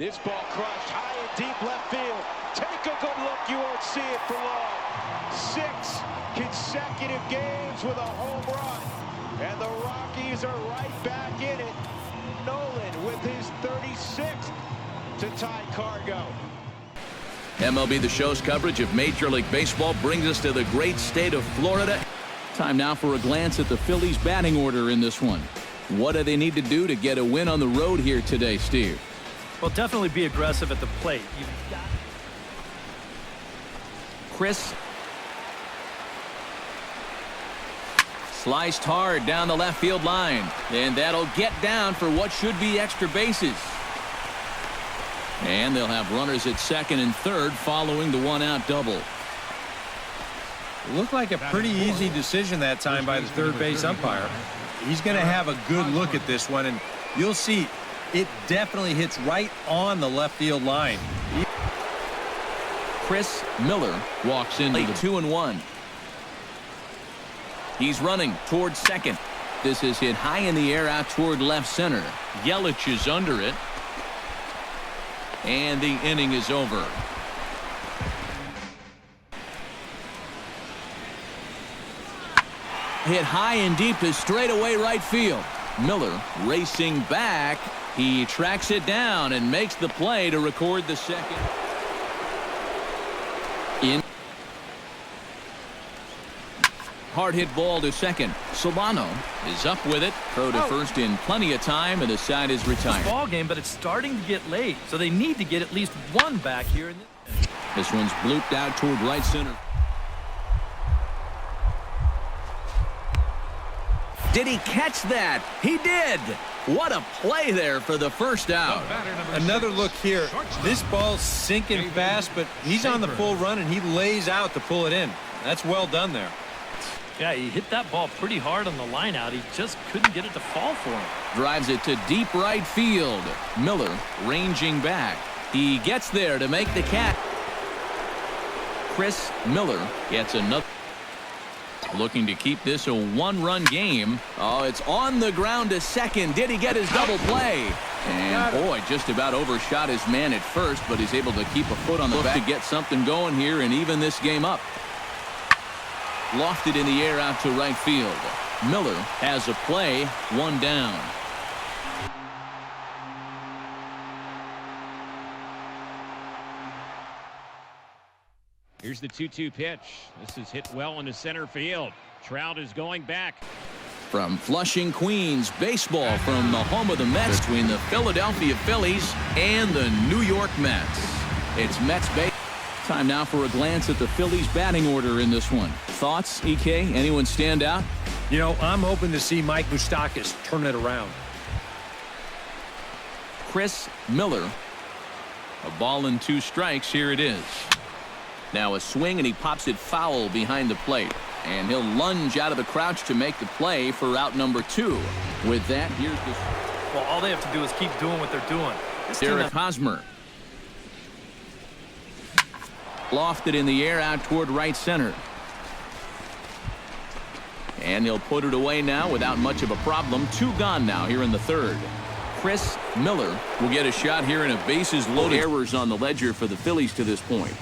This ball crushed high and deep left field. Take a good look. You won't see it for long. 6 consecutive games with a home run. And the Rockies are right back in it. Nolan with his 36th to tie Cargo. MLB The Show's coverage of Major League Baseball brings us to the great state of Florida. Time now for a glance at the Phillies batting order in this one. What do they need to do to get a win on the road here today, Steve? Well, definitely be aggressive at the plate. You've got Chris sliced hard down the left field line, and that'll get down for what should be extra bases. And they'll have runners at second and third following the one-out double. It looked like a pretty easy decision that time by the third base umpire. He's going to have a good look at this one, and you'll see it definitely hits right on the left field line. Chris Miller walks in late 2-1. He's running towards second. This is hit high in the air out toward left center. Yelich is under it. And the inning is over. Hit high and deep to straightaway right field. Miller racing back. He tracks it down and makes the play to record the second. In. Hard hit ball to second. Solano is up with it. Throw to first in plenty of time, and the side is retired. ball game, but it's starting to get late, so they need to get at least one back here. This one's blooped out toward right center. Did he catch that? He did. What a play there for the first out. Another look here. This ball's sinking fast, but he's on the full run, and he lays out to pull it in. That's well done there. Yeah, he hit that ball pretty hard on the line out. He just couldn't get it to fall for him. Drives it to deep right field. Miller ranging back. He gets there to make the catch. Chris Miller gets another. Looking to keep this a one-run game. Oh, it's on the ground to second. Did he get his double play? And boy, just about overshot his man at first, but he's able to keep a foot on the back to get something going here and even this game up. Lofted in the air out to right field. Miller has a play, one down. Here's the 2-2 pitch. This is hit well into center field. Trout is going back. From Flushing, Queens, baseball from the home of the Mets between the Philadelphia Phillies and the New York Mets. It's Mets baseball. Time now for a glance at the Phillies batting order in this one. Thoughts, EK? Anyone stand out? You know, I'm hoping to see Mike Moustakas turn it around. Chris Miller. A ball and 2 strikes. Here it is. Now a swing, and he pops it foul behind the plate. And he'll lunge out of the crouch to make the play for out number 2. With that, here's the... Well, all they have to do is keep doing what they're doing. Derek Hosmer. Lofted in the air out toward right center. And he'll put it away now without much of a problem. 2 gone now here in the third. Chris Miller will get a shot here in a bases loaded. Errors on the ledger for the Phillies to this point.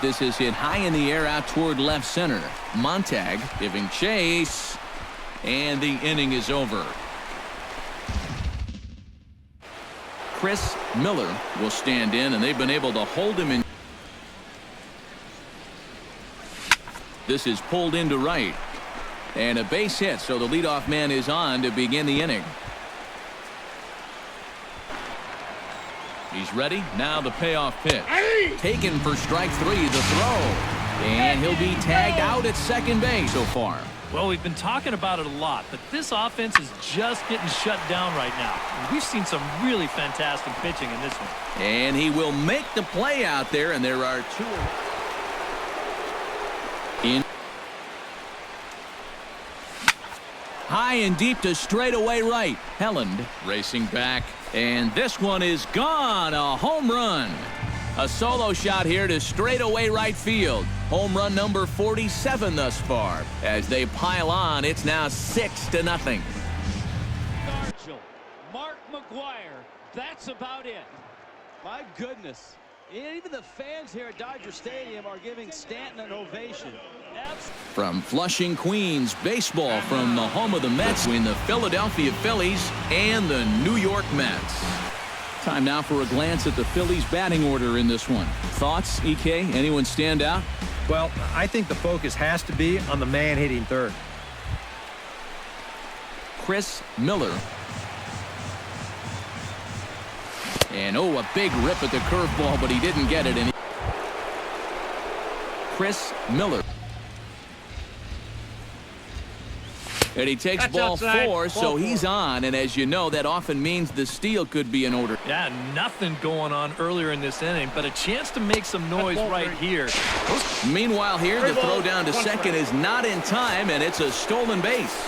This is hit high in the air out toward left center. Montag giving chase. And the inning is over. Chris Miller will stand in, and they've been able to hold him in. This is pulled into right. And a base hit, so the leadoff man is on to begin the inning. He's ready. Now the payoff pitch. Taken for strike 3, the throw. And he'll be tagged out at second base so far. Well, we've been talking about it a lot, but this offense is just getting shut down right now. We've seen some really fantastic pitching in this one. And he will make the play out there, and there are 2 in. High and deep to straightaway right. Helland racing back, and this one is gone. A home run. A solo shot here to straightaway right field. Home run number 47 thus far. As they pile on, it's now 6-0. McGuire. That's about it. My goodness. Even the fans here at Dodger Stadium are giving Stanton an ovation. From Flushing, Queens, baseball from the home of the Mets between the Philadelphia Phillies and the New York Mets. Time now for a glance at the Phillies batting order in this one. Thoughts, EK? Anyone stand out? Well, I think the focus has to be on the man hitting third. Chris Miller. And oh, a big rip at the curveball, but he didn't get it. Chris Miller. And he takes ball 4, so he's on. And as you know, that often means the steal could be in order. Yeah, nothing going on earlier in this inning, but a chance to make some noise right here. Meanwhile here, the throw down to second is not in time, and it's a stolen base.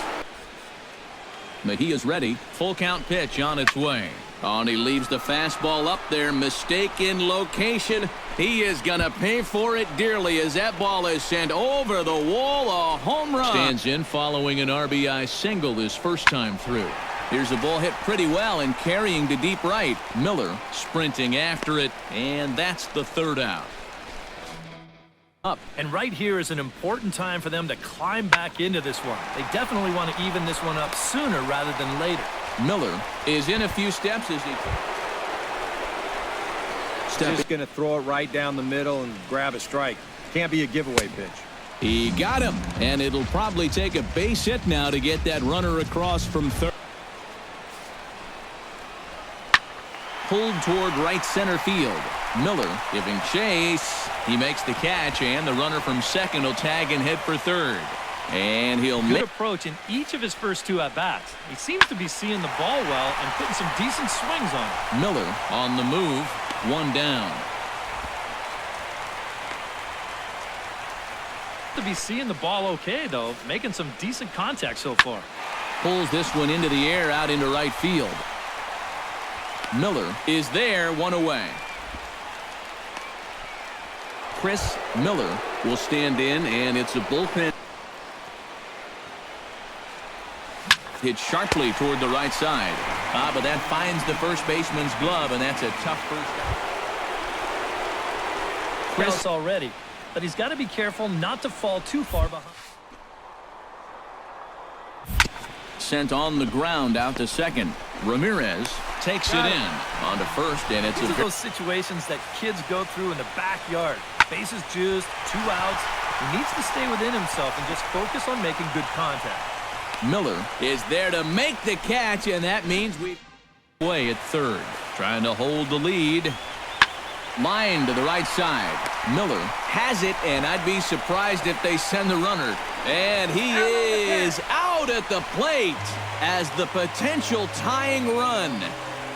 But he is ready. Full count pitch on its way. Oh, and he leaves the fastball up there. Mistaken location. He is going to pay for it dearly as that ball is sent over the wall. A home run. Stands in following an RBI single his first time through. Here's a ball hit pretty well and carrying to deep right. Miller sprinting after it, and that's the third out. Up. And right here is an important time for them to climb back into this one. They definitely want to even this one up sooner rather than later. Miller is in a few steps as he Just going to throw it right down the middle and grab a strike. Can't be a giveaway pitch. He got him, and it'll probably take a base hit now to get that runner across from third. Pulled toward right center field. Miller giving chase. He makes the catch, and the runner from second will tag and head for third. And he'll Good make approach in each of his first 2 at-bats. He seems to be seeing the ball well and putting some decent swings on it. Miller on the move. 1 down. To be seeing the ball okay, though, making some decent contact so far. Pulls this one into the air out into right field. Miller is there, 1 away. Chris Miller will stand in, and it's a bullpen. Hit sharply toward the right side. But that finds the first baseman's glove, and that's a tough first out. Chris already, but he's got to be careful not to fall too far behind. Sent on the ground out to second. Ramirez takes it in onto first, and it's These are those situations that kids go through in the backyard. Bases juiced, 2 outs. He needs to stay within himself and just focus on making good contact. Miller is there to make the catch, and that means we away at third. Trying to hold the lead. Line to the right side. Miller has it, and I'd be surprised if they send the runner. And he is out at the plate as the potential tying run.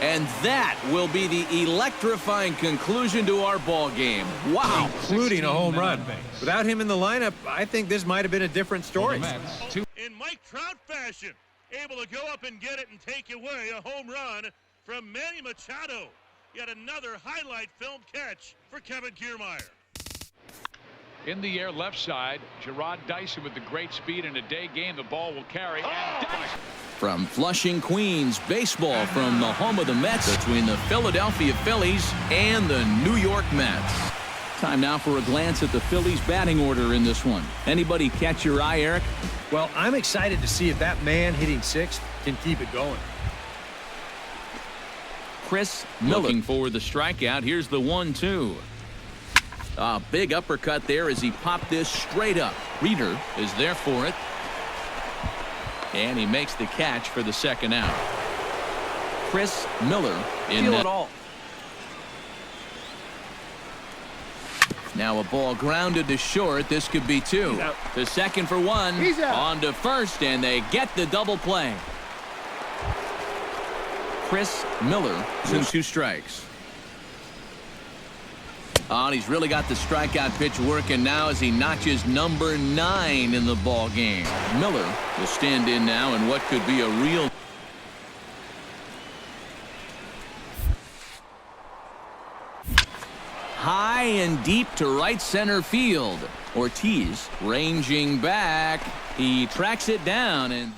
And that will be the electrifying conclusion to our ball game. Wow. Including a home run. Without him in the lineup, I think this might have been a different story. In Mike Trout fashion, able to go up and get it and take away a home run from Manny Machado. Yet another highlight film catch for Kevin Kiermaier. In the air left side, Gerard Dyson with the great speed in a day game. The ball will carry. And from Flushing, Queens, baseball from the home of the Mets between the Philadelphia Phillies and the New York Mets. Time now for a glance at the Phillies batting order in this one. Anybody catch your eye, Eric? Well, I'm excited to see if that man hitting 6th can keep it going. Chris Miller looking for the strikeout. Here's the 1-2. A big uppercut there as he popped this straight up. Reeder is there for it. And he makes the catch for the second out. Chris Miller in Feel it all. Now a ball grounded to short. This could be 2. To second for 1. On to first, and they get the double play. Chris Miller, 2 strikes. Oh, and he's really got the strikeout pitch working now as he notches number 9 in the ball game. Miller will stand in now in what could be a real high and deep to right center field. Ortiz ranging back. He tracks it down, and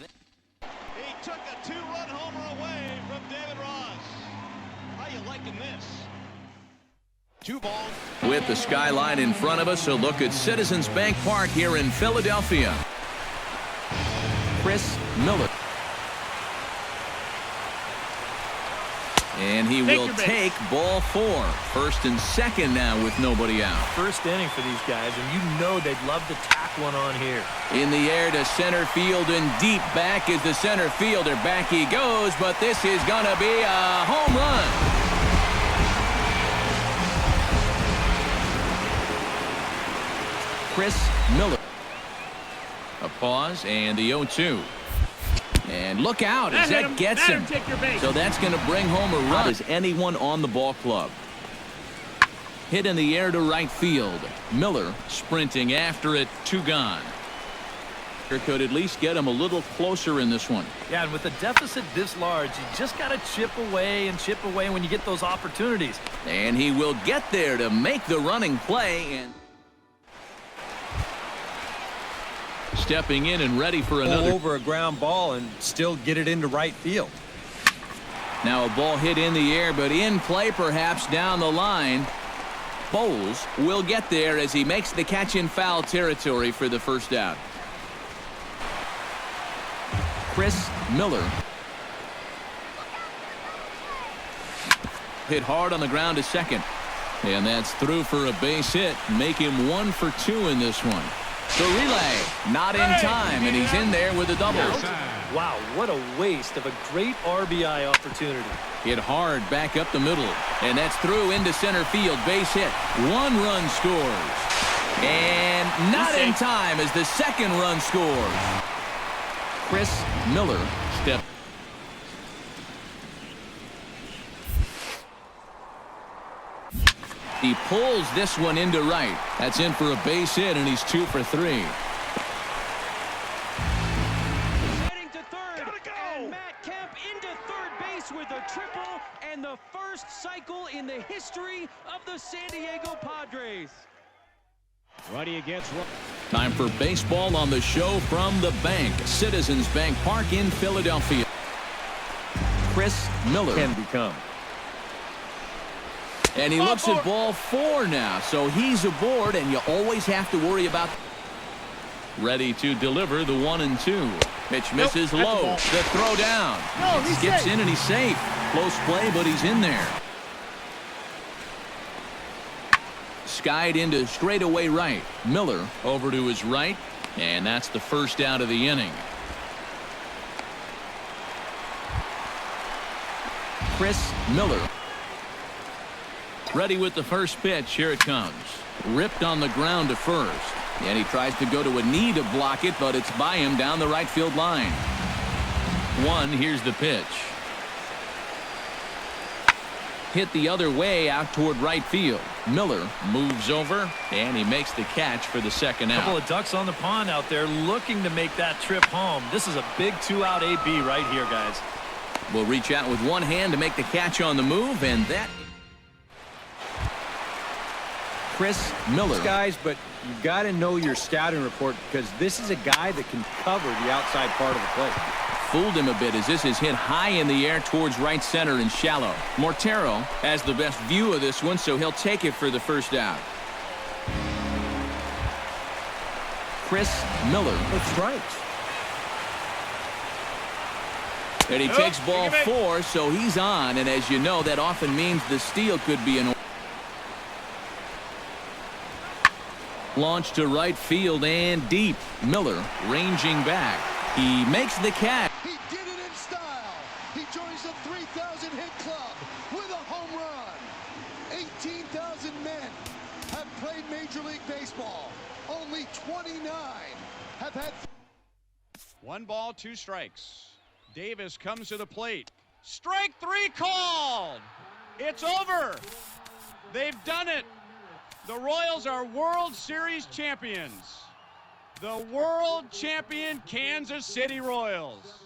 He took a 2-run homer away from David Ross. 2 balls. With the skyline in front of us, a look at Citizens Bank Park here in Philadelphia. Chris Miller. And he will take ball 4. First and second now with nobody out. First inning for these guys, and you know they'd love to tack one on here. In the air to center field and deep back is the center fielder. Back he goes, but this is going to be a home run. Chris Miller. A pause and the 0-2. And look out as that gets him. So that's going to bring home a run. Is anyone on the ball club? Hit in the air to right field. Miller sprinting after it. 2 gone. Could at least get him a little closer in this one. Yeah, and with a deficit this large, you just got to chip away when you get those opportunities. And he will get there to make the running play. And stepping in and ready for another. Over a ground ball and still get it into right field. Now a ball hit in the air, but in play perhaps down the line. Bowles will get there as he makes the catch in foul territory for the first out. Chris Miller. Hit hard on the ground to second. And that's through for a base hit. Make him 1 for 2 in this one. The relay, not in time, and he's in there with a double. Wow, what a waste of a great RBI opportunity. Hit hard back up the middle, and that's through into center field. Base hit. 1 run scores. And not in time as the second run scores. Chris Miller step. He pulls this one into right. That's in for a base hit, and he's 2 for 3. Heading to third, and Matt Kemp into third base with a triple and the first cycle in the history of the San Diego Padres. Ruddy against. Time for baseball on the show from the bank. Citizens Bank Park in Philadelphia. Chris Miller Can become. And he looks at ball 4 now, so he's aboard, and you always have to worry about. Ready to deliver the 1-2. Pitch misses low. The throw down. He skips in and he's safe. Close play, but he's in there. Skied into straightaway right. Miller over to his right, and that's the first out of the inning. Chris Miller. Ready with the first pitch. Here it comes. Ripped on the ground to first. And he tries to go to a knee to block it, but it's by him down the right field line. 1, here's the pitch. Hit the other way out toward right field. Miller moves over, and he makes the catch for the second out. Couple of ducks on the pond out there looking to make that trip home. This is a big 2-out AB right here, guys. Will reach out with one hand to make the catch on the move, and that. Chris Miller. Guys, but you've got to know your scouting report because this is a guy that can cover the outside part of the plate. Fooled him a bit as this is hit high in the air towards right center and shallow. Mortero has the best view of this one, so he'll take it for the first out. Chris Miller. With strikes. And he takes ball 4, so he's on, and as you know, that often means the steal could be an. Launch to right field and deep. Miller ranging back. He makes the catch. He did it in style. He joins the 3,000 hit club with a home run. 18,000 men have played Major League Baseball. Only 29 have had. 1 ball, 2 strikes. Davis comes to the plate. Strike 3 called. It's over. They've done it. The Royals are World Series champions. The world champion Kansas City Royals.